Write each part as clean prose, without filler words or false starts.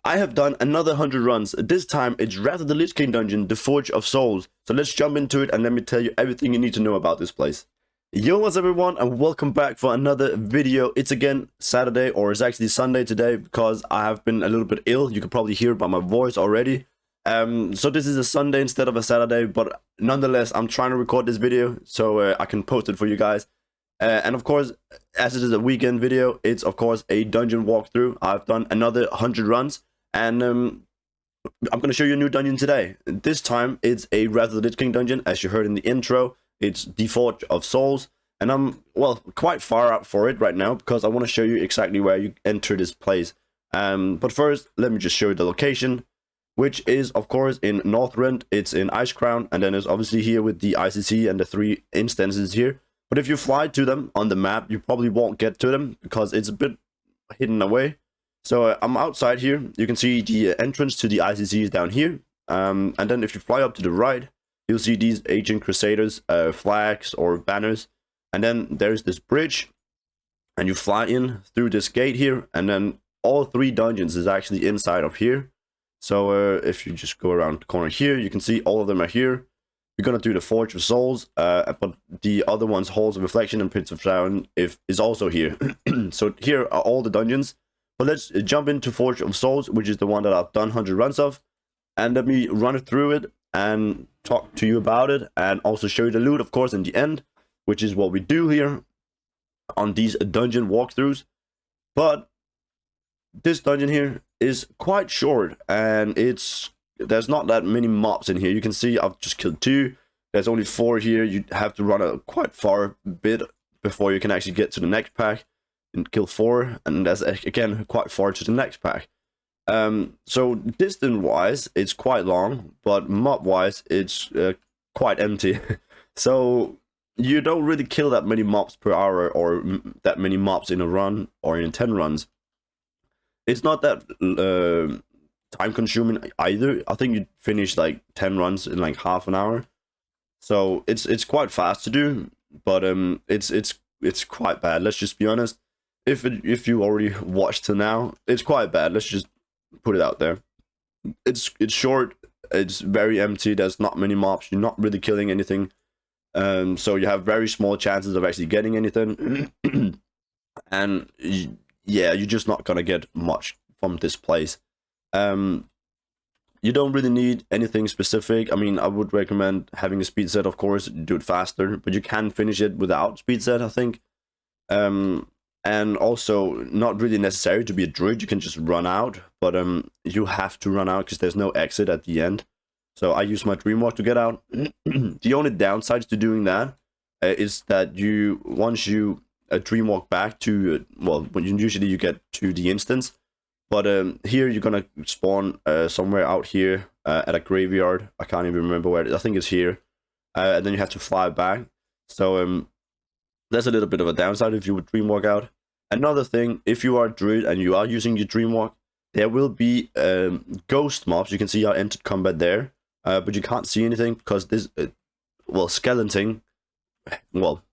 I have done another 100 runs. This time it's Wrath of the Lich King dungeon, the Forge of Souls. So let's jump into it and let me tell you everything you need to know about this place. Yo, what's up everyone, and welcome back for another video. It's again Saturday, or it's actually Sunday today, because I have been a little bit ill. You can probably hear it by my voice already. So this is a Sunday instead of a Saturday, but nonetheless, I'm trying to record this video so I can post it for you guys. And of course, as it is a weekend video, it's of course a dungeon walkthrough. I've done another 100 runs, and I'm going to show you a new dungeon today. This time, it's a Wrath of the Lich King dungeon, as you heard in the intro. It's the Forge of Souls, and I'm, well, quite far out for it right now, because I want to show you exactly where you enter this place. But first, let me just show you the location, which is, of course, in Northrend. It's in Icecrown, and then it's obviously here with the ICC and the 3 instances here. But if you fly to them on the map, you probably won't get to them, because it's a bit hidden away. So I'm outside here. You can see the entrance to the ICC is down here. And then if you fly up to the right, you'll see these Ancient Crusaders flags or banners. And then there's this bridge, and you fly in through this gate here, and then all 3 dungeons is actually inside of here. So if you just go around the corner here, you can see all of them are here. You're gonna do the Forge of Souls, but the other ones, Halls of Reflection and Pits of Sound, is also here. So here are all the dungeons. But let's jump into Forge of Souls, which is the one that I've done 100 runs of, and let me run it through it and talk to you about it, and also show you the loot, of course, in the end, which is what we do here on these dungeon walkthroughs. But this dungeon here is quite short, and there's not that many mobs in here. You can see I've just killed 2. There's only 4 here. You have to run a quite far bit before you can actually get to the next pack and kill 4, and that's again quite far to the next pack. So distance wise it's quite long, but mob wise it's quite empty. So you don't really kill that many mobs per hour, or that many mobs in a run, or in 10 runs. It's not that time consuming either. I think you finish like 10 runs in like half an hour. So it's quite fast to do, but it's quite bad. Let's just be honest. If you already watched to now, it's quite bad. Let's just put it out there. It's short. It's very empty. There's not many mobs. You're not really killing anything. So you have very small chances of actually getting anything. And yeah, you're just not gonna get much from this place. You don't really need anything specific. I mean, I would recommend having a speed set, of course, do it faster, but you can finish it without speed set, I think. And also not really necessary to be a druid. You can just run out, but you have to run out because there's no exit at the end. So I use my Dreamwalk to get out. The only downsides to doing that is that once you Dreamwalk back to, well, usually you get to the instance. But here you're gonna spawn somewhere out here at a graveyard. I can't even remember where. I think it's here, and then you have to fly back. So there's a little bit of a downside if you would Dreamwalk out. Another thing, if you are a druid and you are using your Dreamwalk, there will be ghost mobs. You can see I entered combat there, but you can't see anything because this, well, skeleton, well,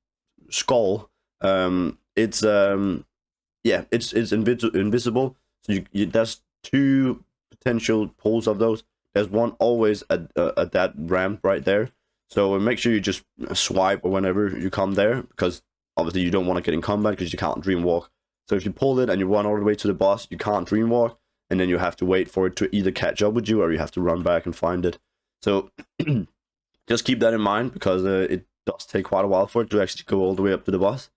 skull. It's yeah, it's invisible. So there's 2 potential pulls of those. There's one always at that ramp right there. So make sure you just swipe whenever you come there, because obviously you don't want to get in combat because you can't Dreamwalk. So if you pull it and you run all the way to the boss, you can't Dreamwalk, and then you have to wait for it to either catch up with you, or you have to run back and find it. So just keep that in mind, because it does take quite a while for it to actually go all the way up to the boss.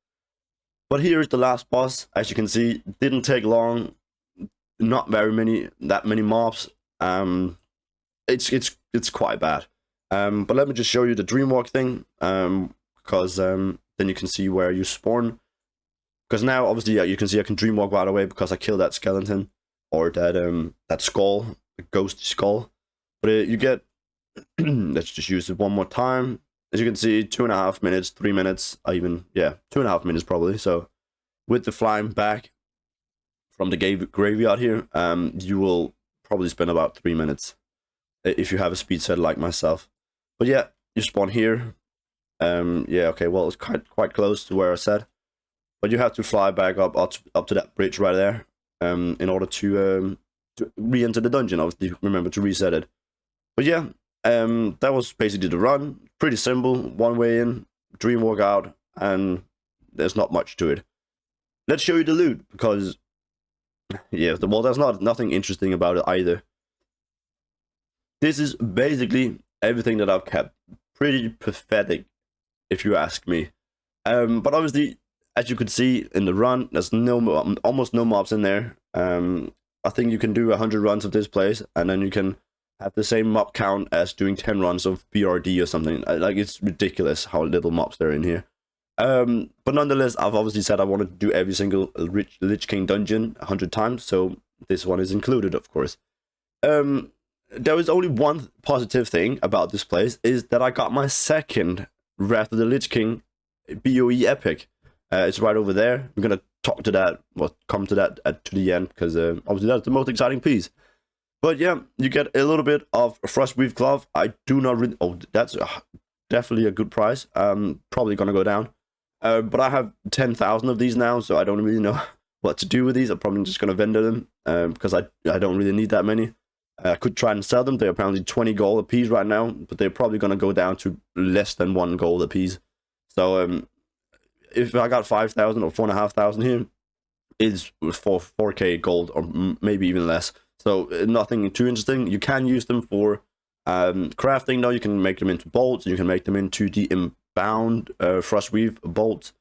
But here is the last boss. As you can see, didn't take long. Not that many mobs. It's quite bad. But let me just show you the Dreamwalk thing, because then you can see where you spawn. Because now, obviously, yeah, you can see I can Dreamwalk right away because I killed that skeleton, or that skull, the ghost skull. But you get, let's just use it one more time. As you can see, 2.5 minutes, 3 minutes, even, yeah, 2.5 minutes probably. So with the flying back from the graveyard here, you will probably spend about 3 minutes if you have a speed set like myself. But yeah, you spawn here. Yeah, okay, well, it's quite close to where I said, but you have to fly back up to that bridge right there, in order to to re-enter the dungeon. Obviously, remember to reset it. But yeah, that was basically the run. Pretty simple. One way in, dream walk out, and there's not much to it. Let's show you the loot, because yeah, well, there's nothing interesting about it either. This is basically everything that I've kept. Pretty pathetic, if you ask me. But obviously, as you could see in the run, there's almost no mobs in there. I think you can do 100 runs of this place, and then you can have the same mob count as doing 10 runs of BRD or something. Like, it's ridiculous how little mobs there are in here. But nonetheless, I've obviously said I wanted to do every single Lich King dungeon 100 times, so this one is included, of course. There is only one positive thing about this place, is that I got my second Wrath of the Lich King BOE epic. It's right over there. I'm gonna talk to that, well, come to that to the end, because obviously that's the most exciting piece. But yeah, you get a little bit of Frostweave Glove. I do not really... Oh, that's definitely a good price. Probably gonna go down. But I have 10,000 of these now, so I don't really know what to do with these. I'm probably just gonna vendor them, because I don't really need that many. I could try and sell them. They're apparently 20 gold a piece right now, but they're probably gonna go down to less than 1 gold a piece. So if I got 5,000 or 4,500 here, it's for 4k gold, or maybe even less. So nothing too interesting. You can use them for crafting though. You can make them into bolts. You can make them into the Inbound Frostweave bolts,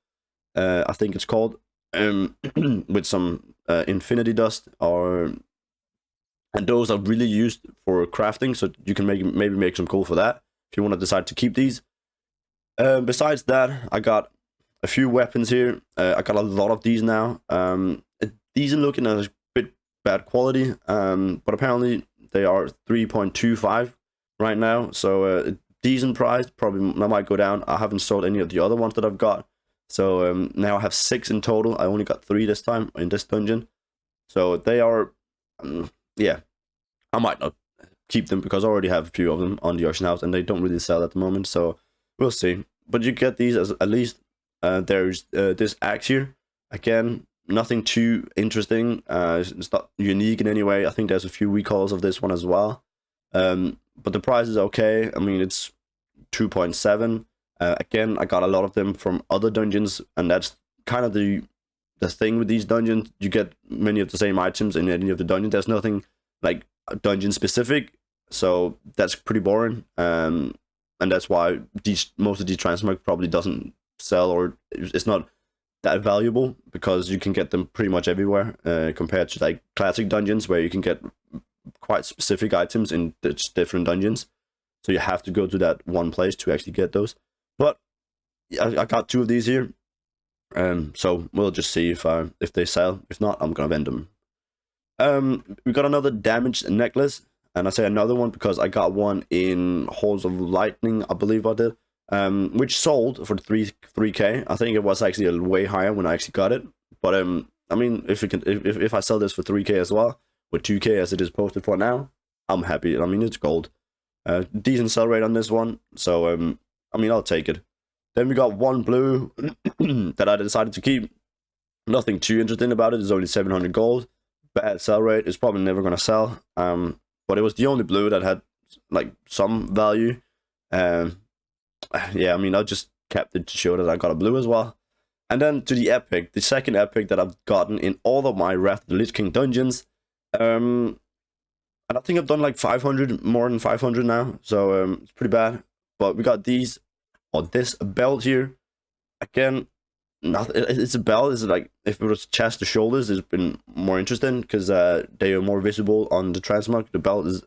I think it's called, with some infinity dust, and those are really used for crafting. So you can maybe make some cool for that if you want to decide to keep these. Besides that, I got a few weapons here. I got a lot of these now. These are looking at a bit bad quality, but apparently they are 3.25 right now, so decent price. Probably I might go down. I haven't sold any of the other ones that I've got, so now I have 6 in total. I only got 3 this time in this dungeon, so they are yeah, I might not keep them because I already have a few of them on the auction house and they don't really sell at the moment, so we'll see. But you get these as at least. There's this axe here. Again, nothing too interesting. It's not unique in any way. I think there's a few recalls of this one as well. But the price is okay. I mean, it's 2.7. Again, I got a lot of them from other dungeons, and that's kind of the thing with these dungeons. You get many of the same items in any of the dungeons. There's nothing like dungeon specific, so that's pretty boring. And that's why most of these transmog probably doesn't sell, or it's not that valuable, because you can get them pretty much everywhere, compared to like classic dungeons where you can get quite specific items in different dungeons, so you have to go to that one place to actually get those. But I got 2 of these here, so we'll just see if they sell. If not, I'm gonna vend them. We got another damaged necklace, and I say another one because I got one in Halls of Lightning, I believe I did. Which sold for 3k. I think it was actually way higher when I actually got it. But I mean, if I sell this for 3k as well, with 2k as it is posted for now, I'm happy. I mean, it's gold. Decent sell rate on this one, so I mean, I'll take it. Then we got 1 blue that I decided to keep. Nothing too interesting about it. It's only 700 gold. Bad sell rate. It's probably never gonna sell. But it was the only blue that had like some value. Yeah, I mean, I just kept it to show that I got a blue as well. And then to the epic, the second epic that I've gotten in all of my Wrath of the Lich King dungeons. And I think I've done like 500, more than 500 now, so it's pretty bad. But we got these, or this belt here. Again, it's a belt. It's like, if it was chest to shoulders, it's been more interesting, because they are more visible on the transmog. The belt is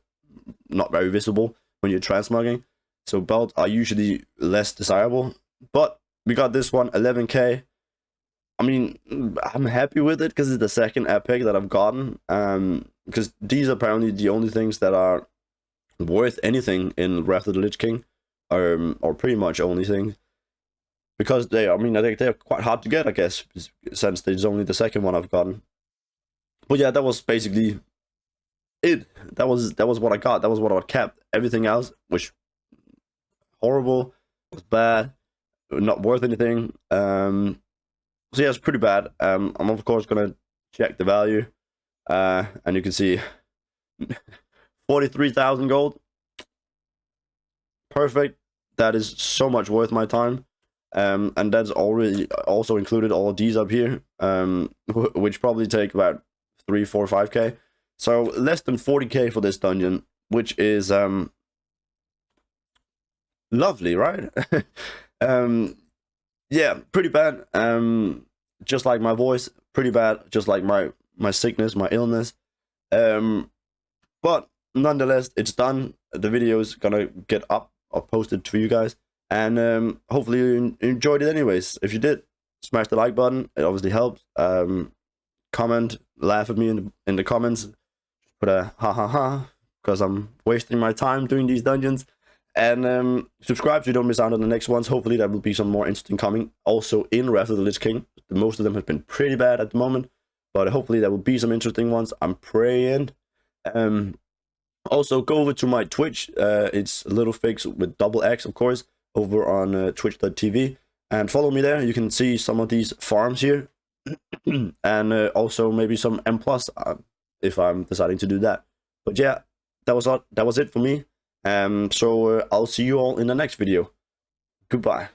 not very visible when you're transmogging. So belts are usually less desirable, but we got this one, 11k. I mean, I'm happy with it because it's the second epic that I've gotten. Because these are apparently the only things that are worth anything in Wrath of the Lich King, or pretty much only things. Because I think they're quite hard to get, I guess, since there's only the second one I've gotten. But yeah, that was basically it. That was what I got. That was what I kept. Everything else, which horrible, was bad, not worth anything. So yeah, it's pretty bad. I'm of course gonna check the value, and you can see 43,000 gold. Perfect. That is so much worth my time. And that's already also included all of these up here, which probably take about 3, 4, 5k. So less than 40k for this dungeon, which is lovely, right? Yeah, pretty bad. Just like my voice, pretty bad. Just like my sickness, my illness. But nonetheless, it's done. The video is gonna get up or posted for you guys, and hopefully you enjoyed it anyways. If you did, smash the like button. It obviously helps. Comment, laugh at me in the comments. Put a ha ha ha, because I'm wasting my time doing these dungeons. And subscribe so you don't miss out on the next ones. Hopefully there will be some more interesting coming. Also in Wrath of the Lich King. Most of them have been pretty bad at the moment, but hopefully there will be some interesting ones. I'm praying. Also go over to my Twitch. It's Little Fix with double X, of course, over on twitch.tv, and follow me there. You can see some of these farms here, and also maybe some M plus if I'm deciding to do that. But yeah, that was it for me. So I'll see you all in the next video. Goodbye.